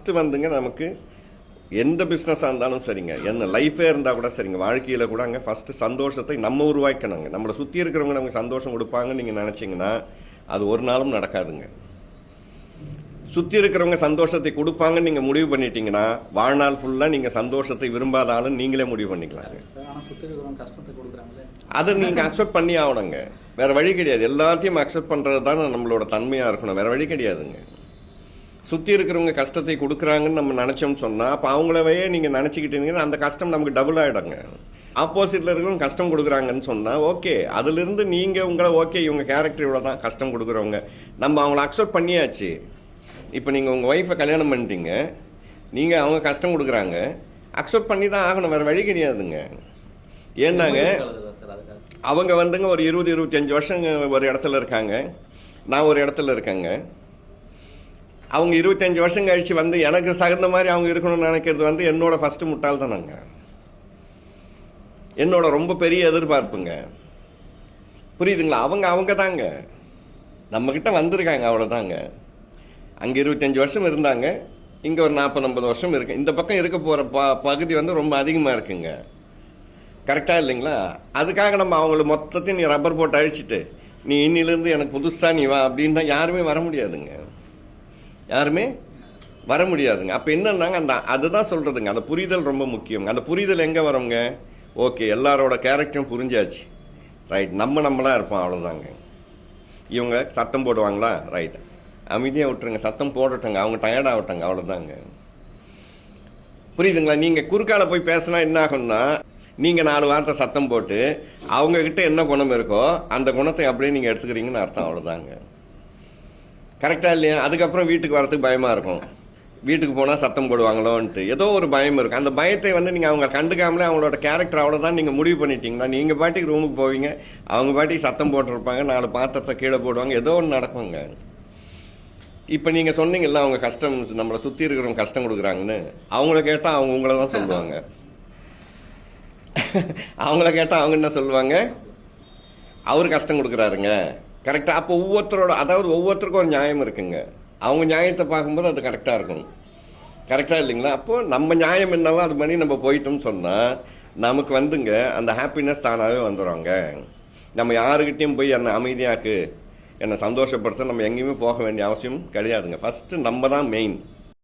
First வந்துங்க நமக்கு எந்த பிஸ்னஸாக இருந்தாலும் சரிங்க, என்ன லைஃபே இருந்தால் கூட சரிங்க, வாழ்க்கையில் கூட அங்கே ஃபஸ்ட்டு சந்தோஷத்தை நம்ம உருவாக்கணுங்க. நம்மளை சுற்றி இருக்கிறவங்க நமக்கு சந்தோஷம் கொடுப்பாங்கன்னு நீங்கள் நினச்சிங்கன்னா அது ஒரு நாளும் நடக்காதுங்க. சுற்றி இருக்கிறவங்க சந்தோஷத்தை கொடுப்பாங்கன்னு நீங்கள் முடிவு பண்ணிட்டீங்கன்னா வாழ்நாள் ஃபுல்லாக நீங்கள் சந்தோஷத்தை விரும்பாத ஆளுன்னு நீங்களே முடிவு பண்ணிக்கலாங்க. அதை நீங்கள் அக்செப்ட் பண்ணி ஆகணுங்க, வேறு வழி கிடையாது. எல்லாத்தையும் அக்செப்ட் பண்ணுறது தான் நம்மளோட தன்மையாக இருக்கணும், வேறு வழி கிடையாதுங்க. சுற்றி இருக்கிறவங்க கஷ்டத்தை கொடுக்குறாங்கன்னு நம்ம நினச்சோம்னு சொன்னால் அப்போ அவங்களவே நீங்கள் நினச்சிக்கிட்டீங்கன்னா அந்த கஷ்டம் நமக்கு டபுள் ஆகிடுங்க. ஆப்போசிட்டில் இருக்கிறவங்க கஷ்டம் கொடுக்குறாங்கன்னு சொன்னால் ஓகே, அதுலேருந்து நீங்கள் உங்களை ஓகே இவங்க கேரக்டர் இவ்வளோ தான் கஷ்டம் கொடுக்குறவங்க நம்ம அவங்கள அக்செப்ட் பண்ணியாச்சு. இப்போ நீங்கள் உங்கள் ஒய்ஃபை கல்யாணம் பண்ணிட்டீங்க, நீங்கள் அவங்க கஷ்டம் கொடுக்குறாங்க, அக்செப்ட் பண்ணி தான் ஆகணும், வேறு வழி கிடையாதுங்க. ஏன்னாங்க அவங்க வந்துங்க ஒரு 20-25 வருஷம் ஒரு இடத்துல இருக்காங்க, நான் ஒரு இடத்துல இருக்கேங்க. அவங்க 25 வருஷம் கழிச்சு வந்து எனக்கு தகுந்த மாதிரி அவங்க இருக்கணும்னு நினைக்கிறது வந்து என்னோட ஃபஸ்ட்டு முட்டாள் தானங்க, என்னோட ரொம்ப பெரிய எதிர்பார்ப்புங்க. புரியுதுங்களா? அவங்க தாங்க நம்மக்கிட்ட வந்திருக்காங்க, அவ்வளோதாங்க. அங்கே 25 வருஷம் இருந்தாங்க, இங்கே ஒரு 40-50 வருஷம் இருக்கு. இந்த பக்கம் இருக்க போகிற பகுதி வந்து ரொம்ப அதிகமாக இருக்குங்க. கரெக்டாக இல்லைங்களா? அதுக்காக நம்ம அவங்கள மொத்தத்தையும் நீ ரப்பர் போட்டு அழிச்சிட்டு நீ இன்னிலேருந்து எனக்கு புதுசாக நீ வா அப்படின்னா யாருமே வர முடியாதுங்க, யாருமே வர முடியாதுங்க. அப்போ என்னன்னாங்க அதுதான் சொல்கிறதுங்க, அந்த புரிதல் ரொம்ப முக்கியம். அந்த புரிதல் எங்கே வருங்க? ஓகே, எல்லாரோட கேரக்டரும் புரிஞ்சாச்சு, ரைட், நம்மளாக இருப்போம், அவ்வளோதாங்க. இவங்க சத்தம் போடுவாங்களா, ரைட், அமைதியாக விட்டுருங்க, சத்தம் போடட்டங்க, அவங்க டயர்டாகட்டங்க, அவ்வளோதாங்க. புரியுதுங்களா? நீங்கள் குறுக்கால போய் பேசினா என்ன ஆகும்னா நீங்கள் 4 வார்த்தை சத்தம் போட்டு அவங்கக்கிட்ட என்ன குணம் இருக்கோ அந்த குணத்தை அப்படியே நீங்கள் எடுத்துக்கிறீங்கன்னு அர்த்தம், அவ்வளோதாங்க. கரெக்டாக இல்லையா? அதுக்கப்புறம் வீட்டுக்கு வரதுக்கு பயமாக இருக்கும், வீட்டுக்கு போனால் சத்தம் போடுவாங்களோன்ட்டு ஏதோ ஒரு பயம் இருக்கும். அந்த பயத்தை வந்து நீங்கள் அவங்க கண்டுக்காமலே அவங்களோட கேரக்டர் அவ்வளோதான் நீங்கள் முடிவு பண்ணிட்டீங்கன்னா நீங்கள் பாட்டிக்கு ரூமுக்கு போவீங்க, அவங்க பாட்டிக்கு சத்தம் போட்டிருப்பாங்க, 4 பாத்திரத்தை கீழே போடுவாங்க, ஏதோ ஒன்று நடக்குங்க. இப்போ நீங்கள் சொன்னீங்கல்ல அவங்க கஷ்டம், நம்மளை சுற்றி இருக்கிறவங்க கஷ்டம் கொடுக்குறாங்கன்னு, அவங்கள கேட்டால் அவங்க உங்களை தான் சொல்லுவாங்க. அவங்கள கேட்டால் அவங்க என்ன சொல்லுவாங்க? அவர் கஷ்டம் கொடுக்குறாருங்க. கரெக்டாக? அப்போ ஒவ்வொருத்தரோட, அதாவது ஒவ்வொருத்தருக்கும் ஒரு நியாயம் இருக்குங்க. அவங்க நியாயத்தை பார்க்கும்போது அது கரெக்டாக இருக்கணும். கரெக்டாக இல்லைங்களா? அப்போது நம்ம நியாயம் என்னவோ அது பண்ணி நம்ம போயிட்டோம்னு சொன்னால் நமக்கு வந்துங்க அந்த ஹாப்பினஸ் தானாகவே வந்துடுவாங்க. நம்ம யாருக்கிட்டையும் போய் என்னை அமைதியாக்கு, என்னை சந்தோஷப்படுத்த நம்ம எங்கேயுமே போக வேண்டிய அவசியம் கிடையாதுங்க. ஃபஸ்ட்டு நம்ம தான் மெயின்.